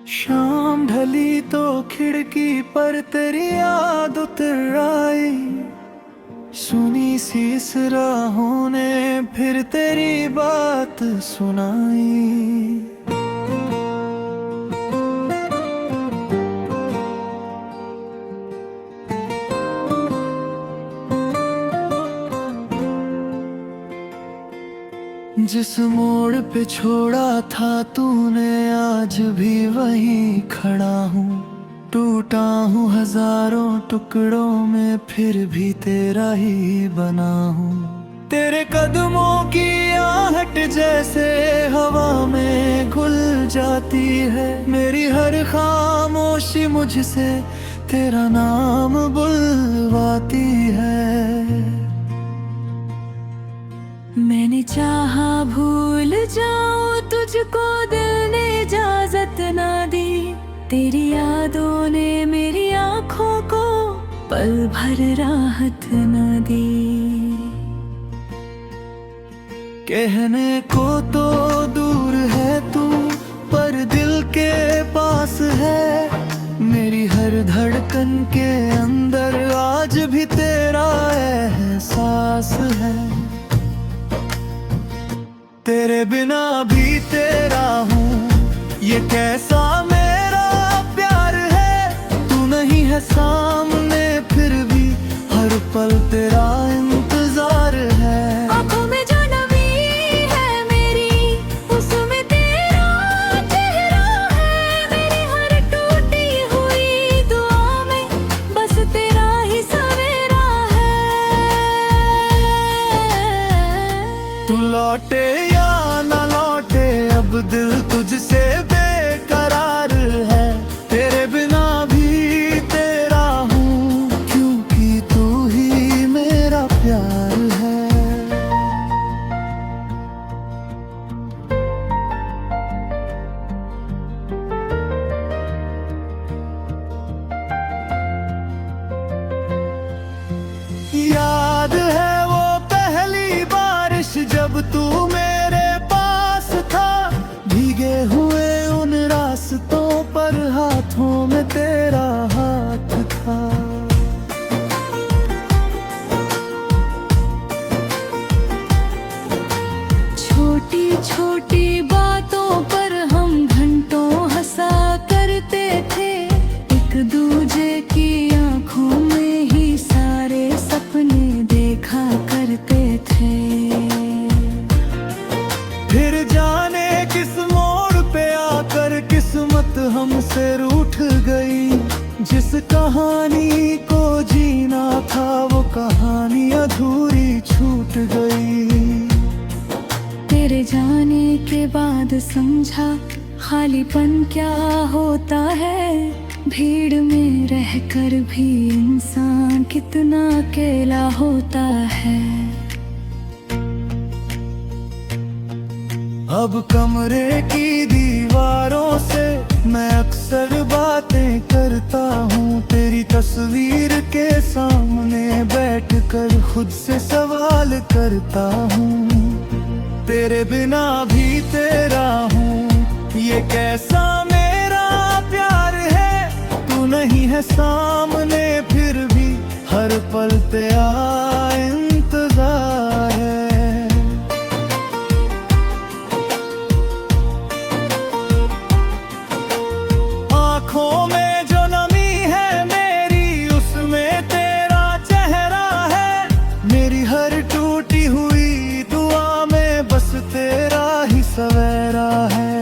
शाम ढली तो खिड़की पर तेरी याद उतर आई। सुनी सी इस राहों ने फिर तेरी बात सुनाई। जिस मोड़ पे छोड़ा था तूने आज भी वहीं खड़ा हूँ। टूटा हूँ हजारों टुकड़ों में फिर भी तेरा ही बना हूँ। तेरे कदमों की आहट जैसे हवा में घुल जाती है। मेरी हर खामोशी मुझसे तेरा नाम बुलवाती है। मैंने चाहा भूल जाऊं तुझको, दिल ने इजाजत ना दी। तेरी यादों ने मेरी आंखों को पल भर राहत न दी। कहने को तो दूर है तू, पर दिल के पास है। मेरी हर धड़कन के अंदर आज भी तेरा एहसास है। तेरे बिना भी तेरा हूँ, ये कैसा मेरा प्यार है। तू नहीं है सामने फिर भी हर पल तेरा इंतजार है। आँखों में जो नमी है मेरी, उसमें तेरा चेहरा है। मेरी हर टूटी हुई दुआ में बस तेरा ही सवेरा है। तू लौटे दिल तुझसे बेकरार है। तेरे बिना भी तेरा हूँ, क्योंकि तू ही मेरा प्यार है। याद है वो पहली बारिश जब तू मेरे पास था। भीगे हुए उन रास्तों पर हाथों में तेरा हाथ था। छोटी छोटी बातों पर हम घंटों हंसा करते थे। एक दूजे की आंखों में ही सारे सपने देखा करते थे। फिर जाने किस मोड़ पे आकर किस्मत हमसे रूठ गई। जिस कहानी को जीना था वो कहानी अधूरी छूट गई। तेरे जाने के बाद समझा खालीपन क्या होता है। भीड़ में रहकर भी इंसान कितना अकेला होता है। अब कमरे की दीवारों से मैं अक्सर बातें करता हूँ। तेरी तस्वीर के सामने बैठकर खुद से सवाल करता हूँ। तेरे बिना भी तेरा हूँ, ये कैसा मेरा प्यार है। तू नहीं है सामने फिर भी हर पल तेरा इंतजार है। आँखों में जो नमी है मेरी, उसमें तेरा चेहरा है। मेरी हर टूटी हुई दुआ में बस तेरा ही सवेरा है।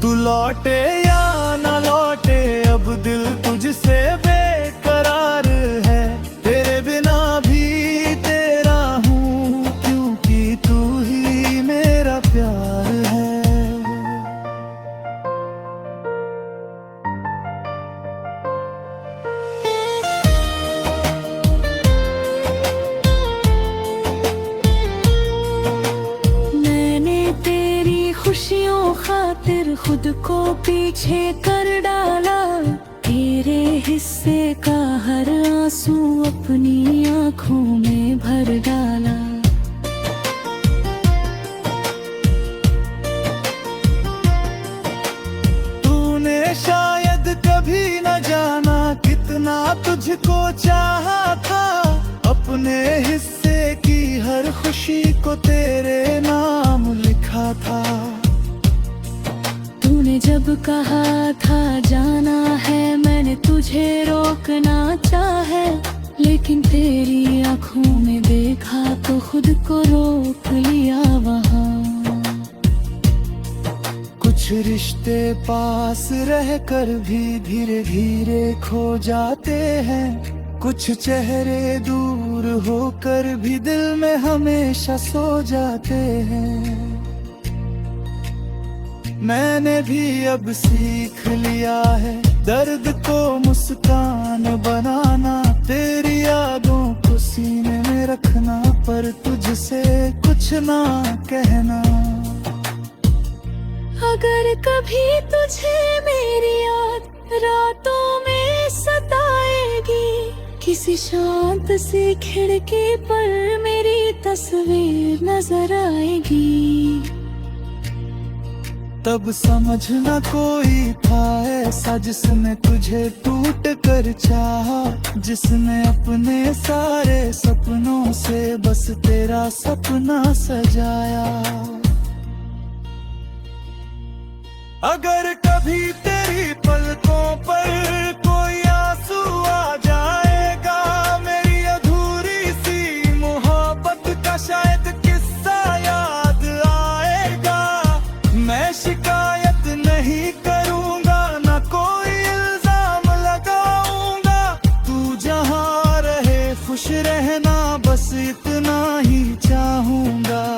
तू लौटे या ना लौटे अब दिल तुझसे बेकरार है। तेरे बिना भी तेरा हूँ, क्योंकि तू ही मेरा प्यार है। खुशियों खातिर खुद को पीछे कर डाला। तेरे हिस्से का हर आंसू अपनी आंखों में भर डाला। तूने तुझको चाहा था, अपने हिस्से की हर खुशी को तेरे नाम लिखा था। तूने जब कहा था जाना है, मैंने तुझे रोकना चाहे, लेकिन तेरी आंखों में देखा तो खुद को रोक लिया वहाँ। कुछ रिश्ते पास रहकर भी धीरे धीरे खो जाते हैं, कुछ चेहरे दूर होकर भी दिल में हमेशा सो जाते हैं। मैंने भी अब सीख लिया है दर्द को मुस्कान बनाना, तेरी यादों को सीने में रखना, पर तुझसे कुछ ना कहना। अगर कभी तुझे मेरी याद रातों में सताएगी, किसी शांत सी खिड़की पर मेरी तस्वीर नजर आएगी, तब समझना कोई था ऐसा जिसने तुझे टूट कर चाहा, जिसने अपने सारे सपनों से बस तेरा सपना सजाया। अगर कभी तेरी पलकों पर कोई आंसू आ जाएगा, मेरी अधूरी सी मोहब्बत का शायद किस्सा याद आएगा, मैं शिकायत नहीं करूंगा, ना कोई इल्जाम लगाऊंगा, तू जहां रहे खुश रहना, बस इतना ही चाहूंगा।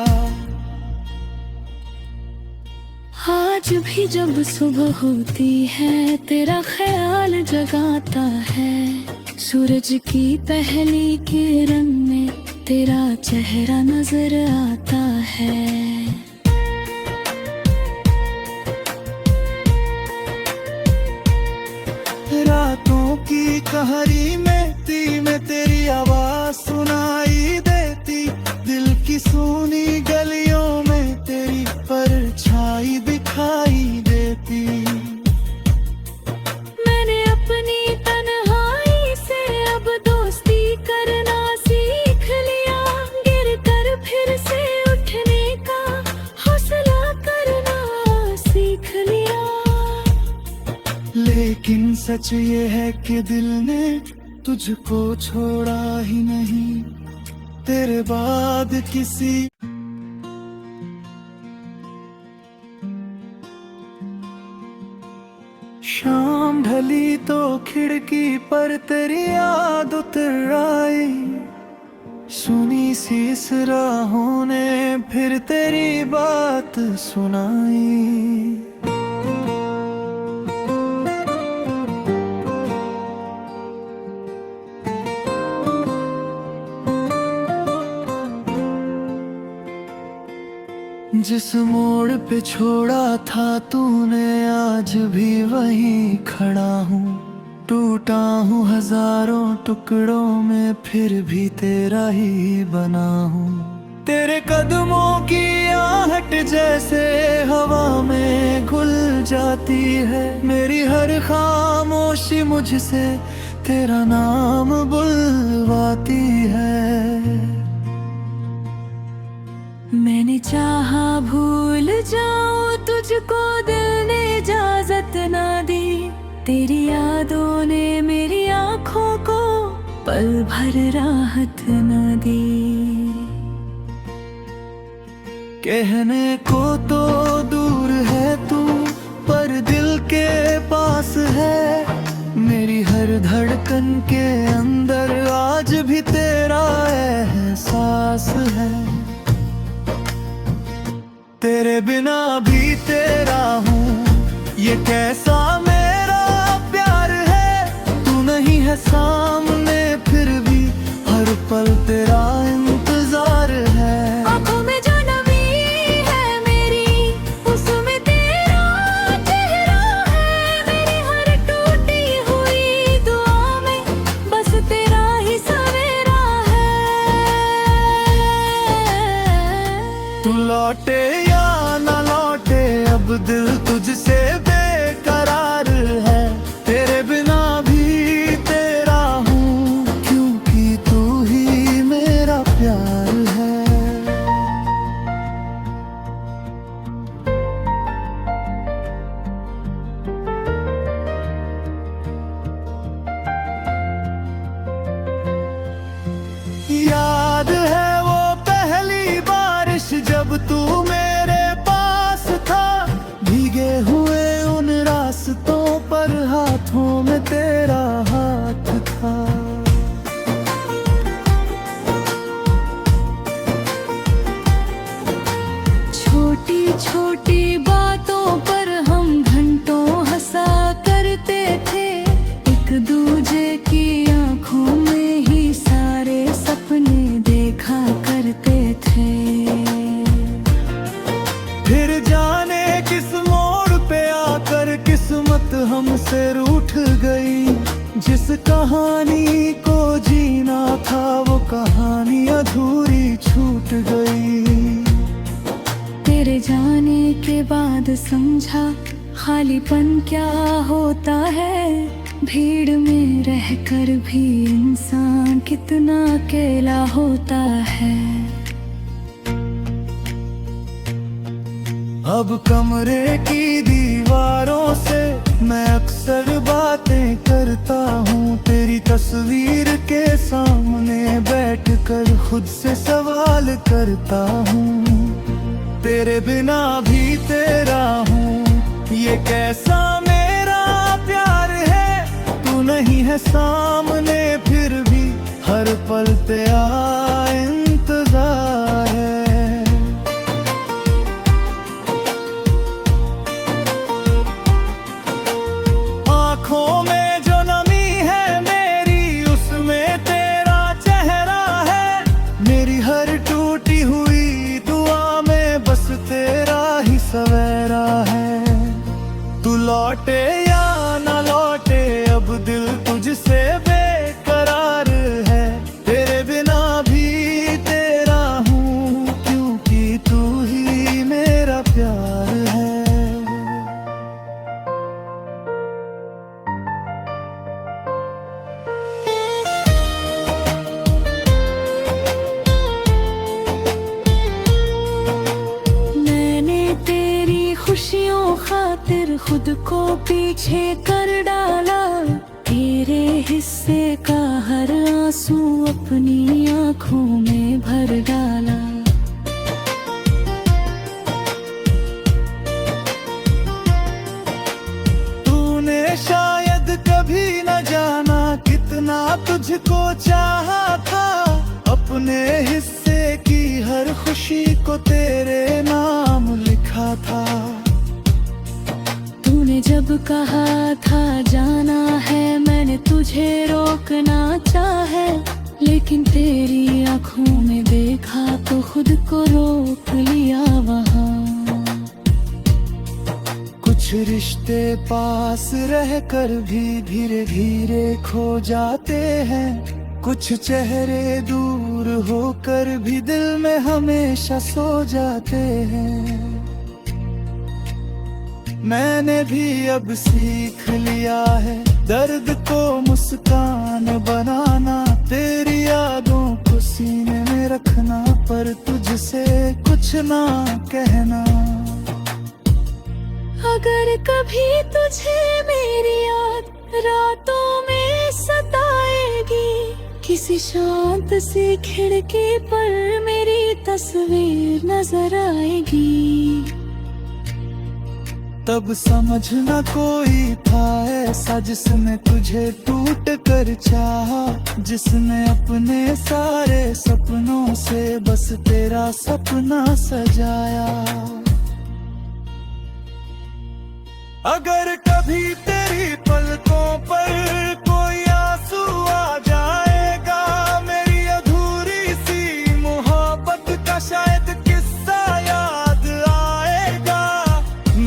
आज भी जब सुबह होती है तेरा ख्याल जगाता है, सूरज की पहली किरण में तेरा चेहरा नजर आता है। रातों की कहरी में तेरी आवाज सुनाई देती, दिल की सूनी गलियों में तेरी परछाई दिखाई देती। मैंने अपनी तन्हाई से अब दोस्ती करना सीख लिया, गिर कर फिर से उठने का हौसला करना सीख लिया। लेकिन सच ये है कि दिल ने तुझको छोड़ा ही नहीं, तेरे बाद किसी शाम ढली तो खिड़की पर तेरी याद उतर आई, सुनी सी इस राहों ने फिर तेरी बात सुनाई। जिस मोड़ पे छोड़ा था तूने आज भी वहीं खड़ा हूँ, टूटा हूँ हजारों टुकड़ों में फिर भी तेरा ही बना हूँ। तेरे कदमों की आहट जैसे हवा में घुल जाती है, मेरी हर खामोशी मुझसे तेरा नाम बुलवाती है। मैंने चाहा भूल जाऊं तुझको, दिल ने इजाजत ना दी, तेरी यादों ने मेरी आंखों को पल भर राहत न दी। कहने को तो दूर है तू, पर दिल के पास है, मेरी हर धड़कन के अंदर आज भी तेरा एहसास है। तेरे बिना भी तेरा हूँ, ये कैसा मेरा प्यार है, तू नहीं है सामने फिर भी हर पल तेरा इंतजार है। आँखों में जो नमी है मेरी, उसमें तेरा चेहरा है, मेरी हर टूटी हुई दुआ में बस तेरा ही सवेरा है। तू लौटे ना लौटे अब दिल तुझसे बेकरार है, तेरे बिना भी तेरा हूँ, छोटी बातों पर हम घंटों हंसा करते थे। एक दूजे की आंखों में ही सारे सपने देखा करते थे। फिर जाने किस मोड़ पे आकर किस्मत हमसे रूठ गई। जिस कहानी को जीना था वो कहानी अधूरी छूट गई। तेरे जाने के बाद समझा खालीपन क्या होता है। भीड़ में रहकर भी इंसान कितना अकेला होता है। अब कमरे की दीवारों से मैं अक्सर बातें करता हूँ। तेरी तस्वीर के सामने बैठकर खुद से सवाल करता हूँ। तेरे बिना भी तेरा हूँ, ये कैसा मेरा प्यार है। तू नहीं है सामने फिर भी हर पल तेरा इंतजार है। आँखों में जो नमी है मेरी उसमें तेरा चेहरा है। मेरी हर टूटी हुई दुआ में बस तेरा ही सवेरा है। तू लौटे या ना लौटे अब दिल तुझसे बेकरार है। तेरे बिना भी तेरा हूँ क्योंकि तू ही मेरा प्यार है। खुशियों खातिर खुद को पीछे कर डाला। तेरे हिस्से का हर आंसू अपनी आंखों में भर डाला। तूने शायद कभी न जाना कितना तुझको चाहा था। अपने हिस्से की हर खुशी को तेरे नाम लिखा था। तूने जब कहा था जाना है मैंने तुझे रोकना चाहे। लेकिन तेरी आंखों में देखा तो खुद को रोक लिया वहाँ। कुछ रिश्ते पास रहकर भी धीरे धीरे खो जाते हैं। कुछ चेहरे दूर होकर भी दिल में हमेशा सो जाते हैं। मैंने भी अब सीख लिया है दर्द को मुस्कान बनाना। तेरी यादों को सीने में रखना पर तुझसे कुछ ना कहना। अगर कभी तुझे मेरी याद रातों में सताएगी। किसी शांत सी खिड़की पर मेरी तस्वीर नजर आएगी। तब समझना कोई था ऐसा जिसने तुझे टूट कर चाहा। जिसने अपने सारे सपनों से बस तेरा सपना सजाया। अगर कभी तेरी पलकों पर कोई आंसू आ जाएगा। मेरी अधूरी सी मोहब्बत का शायद किस्सा याद आएगा।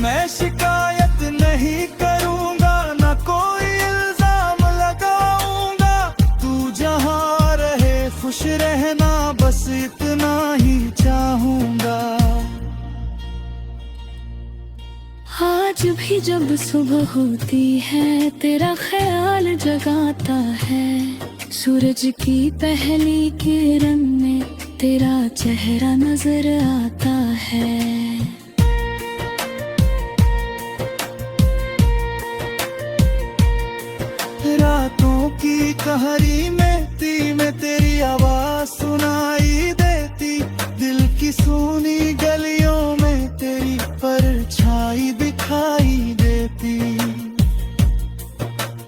मैं शिकायत नहीं करूँगा ना कोई इल्जाम लगाऊंगा। तू जहाँ रहे खुश रहना बस इतना ही चाहूँगा। आज भी जब सुबह होती है तेरा ख्याल जगाता है। सूरज की पहली किरण में तेरा चेहरा नजर आता है। रातों की कहरी में तेरी आवाज सुनाई देती। दिल की सूनी गलियों में तेरी परछाई दिखाई देती।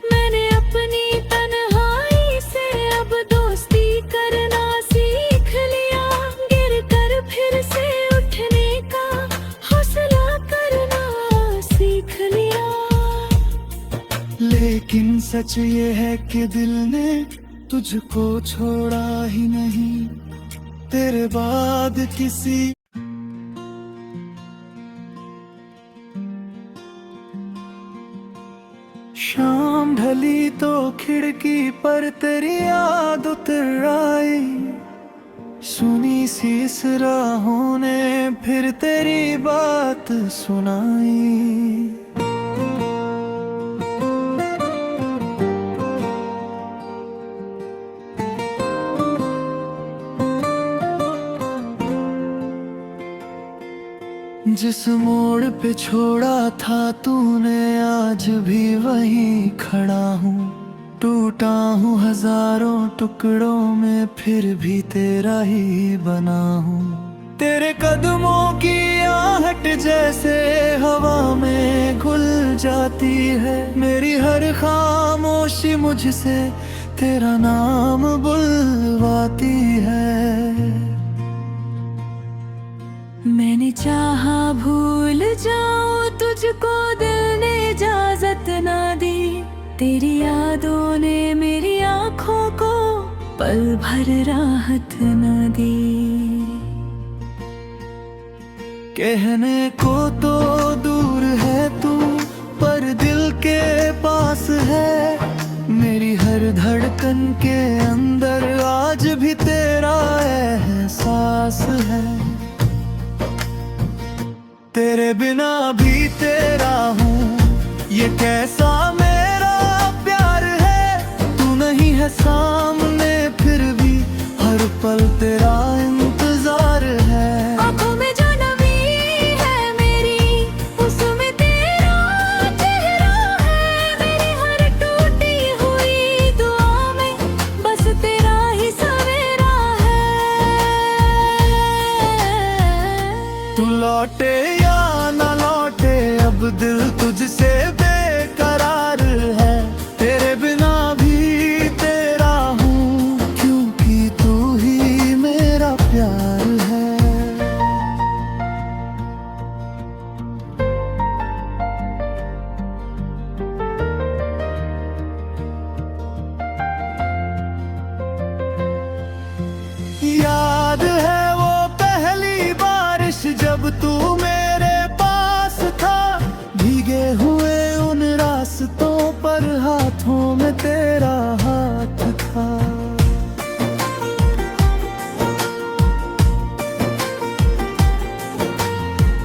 मैंने अपनी तन्हाई से अब दोस्ती करना सीख लिया। गिर कर फिर से उठने का सच ये है कि दिल ने तुझको छोड़ा ही नहीं, तेरे बाद किसी। शाम ढली तो खिड़की पर तेरी याद उतर आई, सुनी सी इस राहों ने फिर तेरी बात सुनाई। जिस मोड़ पे छोड़ा था तूने आज भी वहीं खड़ा हूँ, टूटा हूँ हजारों टुकड़ों में फिर भी तेरा ही बना हूँ। तेरे कदमों की आहट जैसे हवा में घुल जाती है, मेरी हर खामोशी मुझसे तेरा नाम बुलवाती है। मैंने चाहा भूल जाऊं तुझको, दिल ने इजाजत ना दी, तेरी यादों ने मेरी आँखों को पल भर राहत न दी। कहने को तो दूर है तू पर दिल के पास है, मेरी हर धड़कन के अंदर आज भी तेरा एहसास है। तेरे बिना भी तेरा हूँ, ये कैसा मेरा प्यार है, तू नहीं है सामने फिर भी हर पल तेरा इंतजार है। आँखों में जो नमी है मेरी, उसमें तेरा चेहरा है, मेरी हर टूटी हुई दुआ में बस तेरा ही सवेरा है। तू लौटे या ना लौटे अब दिल तुझसे बेकरार है, तेरे बिना भी तेरा हूँ क्योंकि तू ही मेरा प्यार है। याद है वो पहली बारिश जब तू मेरे पास था, भीगे हुए उन रास्तों पर हाथों में तेरा हाथ था।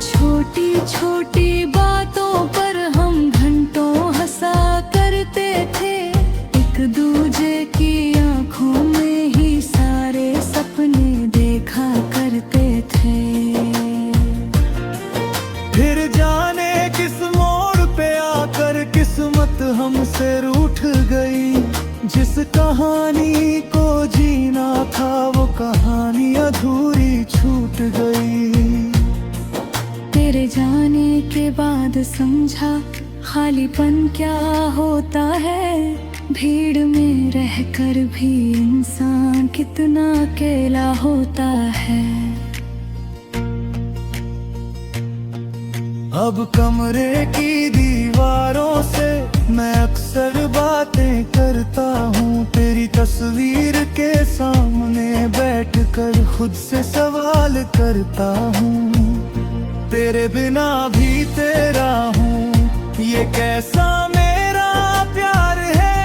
छोटी छोटी बातों पर हम घंटों हंसा करते थे, एक दूजे की आंखों में ही सारे सपने देखा करते थे। फिर जाने किस मोड़ पे आकर किस्मत हमसे रूठ गई, जिस कहानी को जीना था वो कहानी अधूरी छूट गई। तेरे जाने के बाद समझा खालीपन क्या होता है, भीड़ में रहकर भी इंसान कितना अकेला होता है। अब कमरे की दीवारों से मैं अक्सर बातें करता हूँ, तेरी तस्वीर के सामने बैठकर खुद से सवाल करता हूँ। तेरे बिना भी तेरा हूँ, ये कैसा मेरा प्यार है,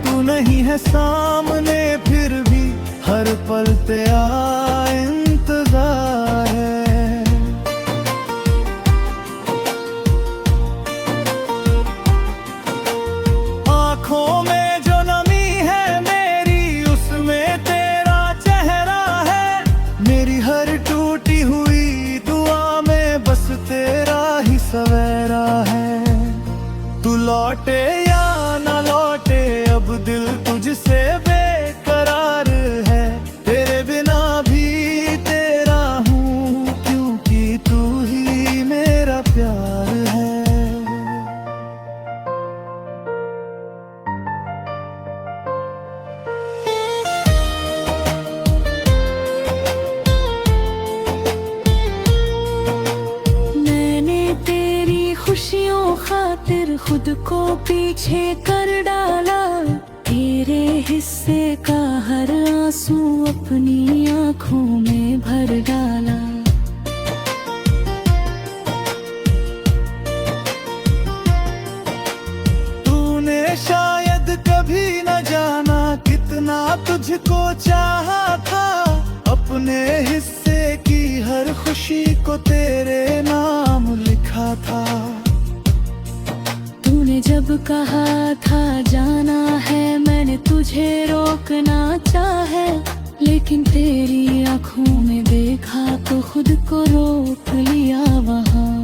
तू नहीं है सामने फिर भी हर पल तेरा इंतजार है। आँखों में जो नमी है मेरी, उसमें तेरा चेहरा है, मेरी हर टूटी हुई दुआ में बस तेरा ही सवेरा है। तू लौटे या ना लौटे अब दिल तुझसे बेकरार है, तेरे बिना भी तेरा हूँ क्योंकि तू ही मेरा प्यार है। मैंने तेरी खुशियों खातिर खुद को पीछे कर डाला। तेरे हिस्से का हर आंसू अपनी आंखों में भर डाला। तूने शायद कभी न जाना कितना तुझको चाहा था। अपने हिस्से की हर खुशी को तेरे नाम लिखा था। तूने जब कहा था जाना है, मैंने तुझे रोकना चाहे, लेकिन तेरी आंखों में देखा तो खुद को रोक लिया वहाँ।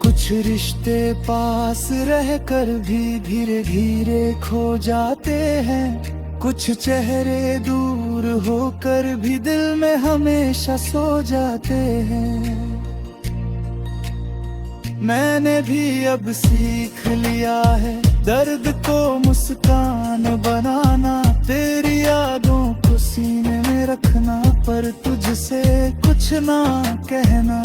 कुछ रिश्ते पास रहकर भी धीरे धीरे खो जाते हैं। कुछ चेहरे दूर होकर भी दिल में हमेशा सो जाते हैं। मैंने भी अब सीख लिया है दर्द को मुस्कान बनाना। तेरी यादों को सीने में रखना, पर तुझसे कुछ ना कहना।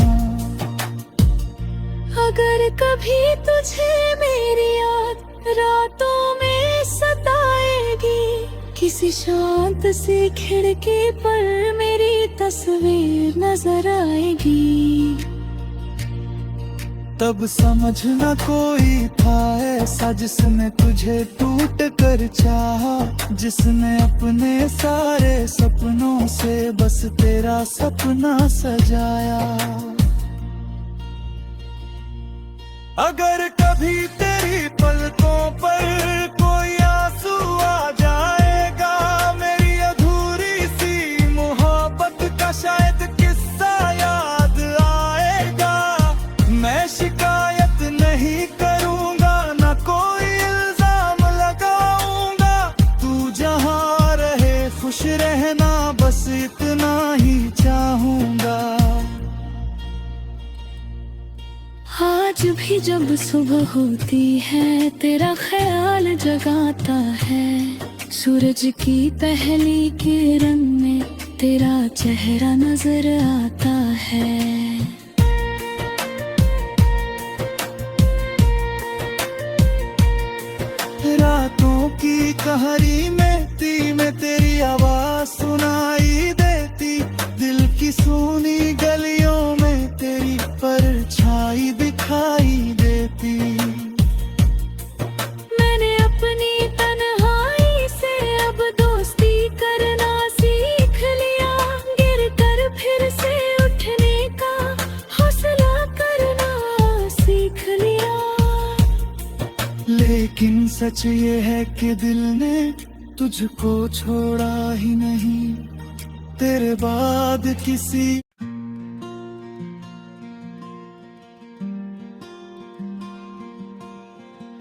अगर कभी तुझे मेरी याद रातों में सताएगी, किसी शांत सी खिड़की पर मेरी तस्वीर नजर आएगी, तब समझना कोई था ऐसा जिसने तुझे टूट कर चाहा। जिसने अपने सारे सपनों से बस तेरा सपना सजाया। अगर कभी तेरी पलकों पर कोई आंसू आ जाएगा, मेरी अधूरी सी मोहब्बत का शायद किस्सा याद आएगा। मैं शिकायत नहीं करूंगा, ना कोई इल्जाम लगाऊंगा। तू जहां रहे खुश रहना, बस इतना ही चाहूंगा। आज भी जब सुबह होती है तेरा ख्याल जगाता है। सूरज की पहली किरण में तेरा चेहरा नजर आता है। रातों की कहरी में तेरी आवाज सुनाई देती। दिल की सूनी गलियों में तेरी परछाई दिखाई देती। मैंने अपनी तन्हाई से अब दोस्ती करना सीख लिया। गिर कर फिर से उठने का हौसला करना सीख लिया। लेकिन सच ये है कि दिल ने तुझको छोड़ा ही नहीं। तेरे बाद किसी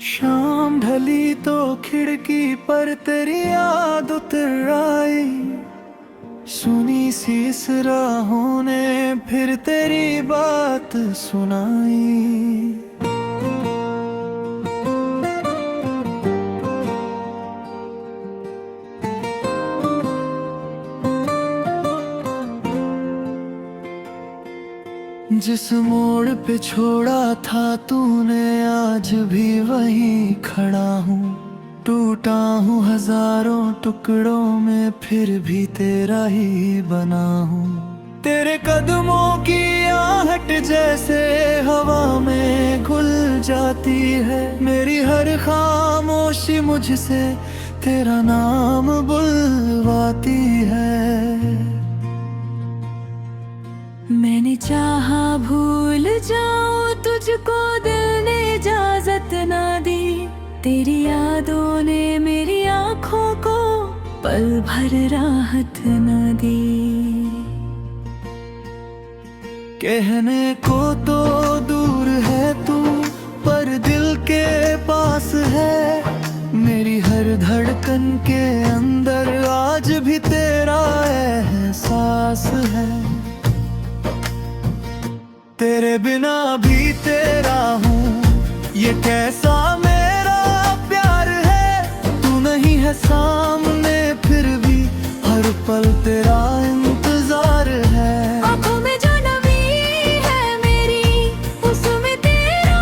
शाम ढली तो खिड़की पर तेरी याद उतर आई। सुनी सी इस राहों ने फिर तेरी बात सुनाई। जिस मोड़ पे छोड़ा था तूने, आज भी वहीं खड़ा हूँ। टूटा हूँ हजारों टुकड़ों में, फिर भी तेरा ही बना हूँ। तेरे कदमों की आहट जैसे हवा में घुल जाती है। मेरी हर खामोशी मुझसे तेरा नाम बुलवाती है। मैंने चाहा भूल जाऊं तुझको, दिल ने इजाजत ना दी। तेरी यादों ने मेरी आंखों को पल भर राहत न दी। कहने को तो दूर है तू, पर दिल के पास है। मेरी हर धड़कन के अंदर आज भी तेरा एहसास है। तेरे बिना भी तेरा हूँ, ये कैसा मेरा प्यार है। तू नहीं है सामने फिर भी हर पल तेरा इंतजार है। आँखों में जो नमी है मेरी, उसमें तेरा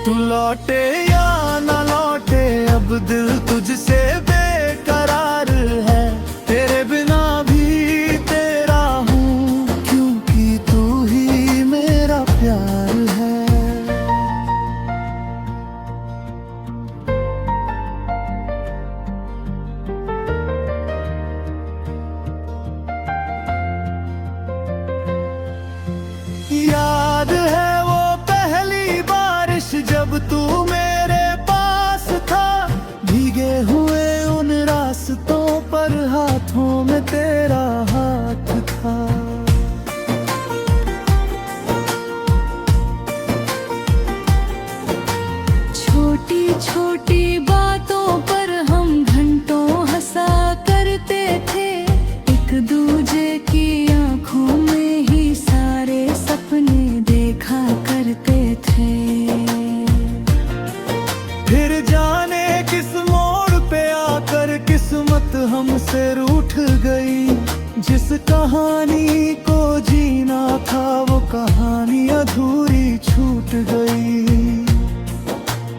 तू लौटे या ना लौटे अब दिल तुझसे बेकरार है, तेरे बिना भी तेरा हूँ क्योंकि तू ही मेरा प्यार है। याद है वो पहली बारिश जब तू मेरे पास था, भीगे हुए उन रास्तों पर हाथों में तेरा हाथ था। छोटी छोटी बातों पर हम घंटों हंसा करते थे, एक दूजे की आंखों में ही सारे सपने देखा करते थे। फिर जाने किस मोड़ पे आकर किस्मत हमसे रूठ गई, जिस कहानी को जीना था वो कहानी अधूरी छूट गई।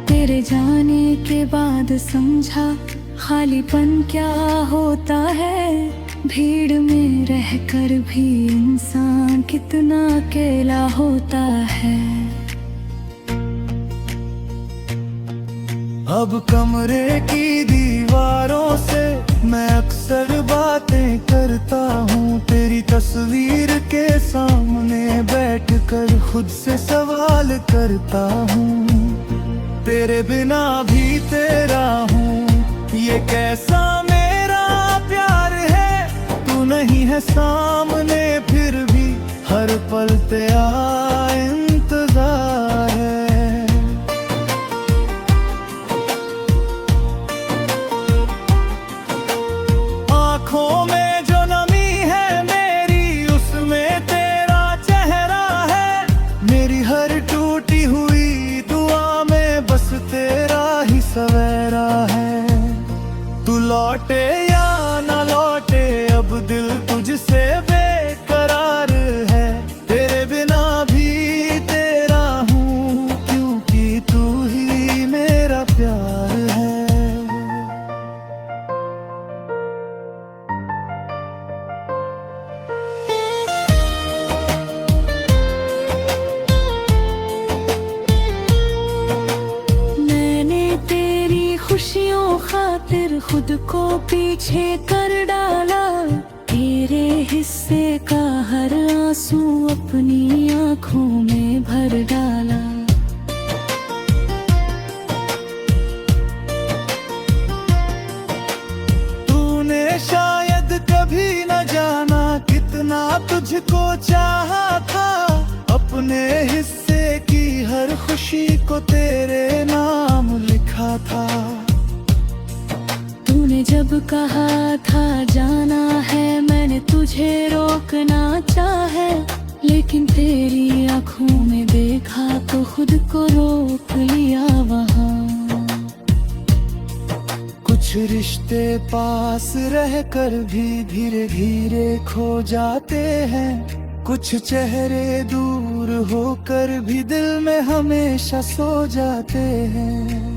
तेरे जाने के बाद समझा खालीपन क्या होता है, भीड़ में रहकर भी इंसान कितना अकेला होता है। अब कमरे की दीवारों से मैं अक्सर बातें करता हूँ, तेरी तस्वीर के सामने बैठकर खुद से सवाल करता हूँ, तेरे बिना भी तेरा हूँ ये कैसा मेरा प्यार है। तू नहीं है सामने फिर भी हर पल तेरा इंतजार है। आँखों में जो नमी है मेरी उसमें तेरा चेहरा है, मेरी हर टूटी हुई दुआ में बस तेरा ही सवेरा है। तू लौटे या ना लौटे अब दिल तुझसे बेकरार है, तेरे बिना भी तेरा हूँ क्योंकि तू ही मेरा प्यार है। मैंने तेरी खुशियों खातिर खुद को पीछे कर डाला, तेरे हिस्से का हर आंसू अपनी आंखों में भर डाला। तूने शायद कभी न जाना कितना तुझको चाहा था, अपने हिस्से की हर खुशी को तेरे नाम लिखा था। तूने जब कहा था जाना है मैंने तुझे रोकना चाहे, लेकिन तेरी आंखों में देखा तो खुद को रोक लिया वहाँ। कुछ रिश्ते पास रहकर भी धीरे धीरे खो जाते हैं, कुछ चेहरे दूर होकर भी दिल में हमेशा सो जाते हैं।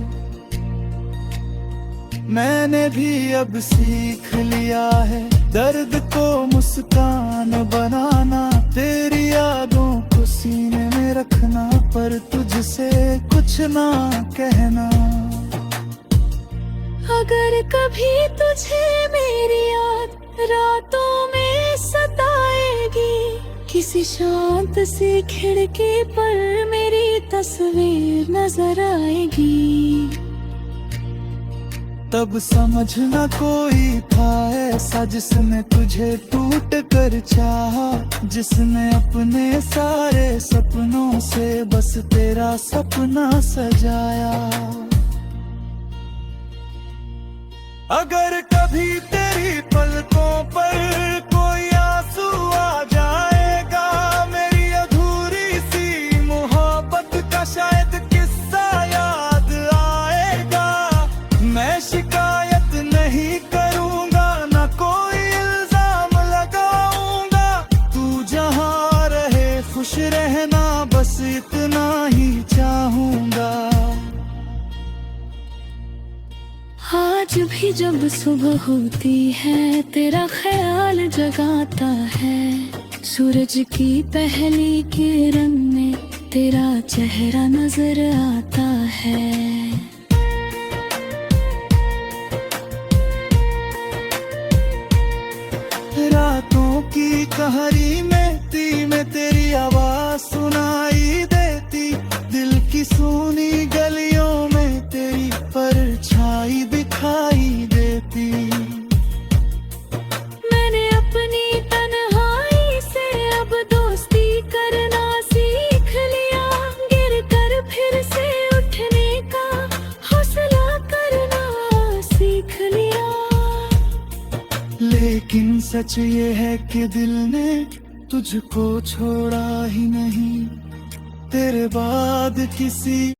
मैंने भी अब सीख लिया है दर्द को मुस्कान बनाना, तेरी यादों को सीने में रखना पर तुझसे कुछ ना कहना। अगर कभी तुझे मेरी याद रातों में सताएगी, किसी शांत सी खिड़की पर मेरी तस्वीर नजर आएगी, तब समझना कोई था ऐसा जिसने तुझे टूट कर चाहा, जिसने अपने सारे सपनों से बस तेरा सपना सजाया। अगर कभी तेरी पलकों पर कोई आंसू आ जाएगा, मेरी अधूरी सी मोहब्बत का शायद किस्सा याद आएगा, मैं शिकायत नहीं करूंगा ना कोई इल्जाम लगाऊंगा, तू जहां रहे खुश रहना बस इतना ही चाहूंगा। भी जब सुबह होती है तेरा ख्याल जगाता है। सूरज की पहली किरण में तेरा चेहरा नजर आता है। रातों की कहरी में तेरी आवाज सुनाई देती। दिल की सूनी गलियों में तेरी परछाई दिखाई देती। मैंने अपनी तन्हाई से अब दोस्ती करना सीख लिया। गिर कर फिर से उठने का हौसला करना सीख लिया। लेकिन सच ये है कि दिल ने तुझको छोड़ा ही नहीं। तेरे बाद किसी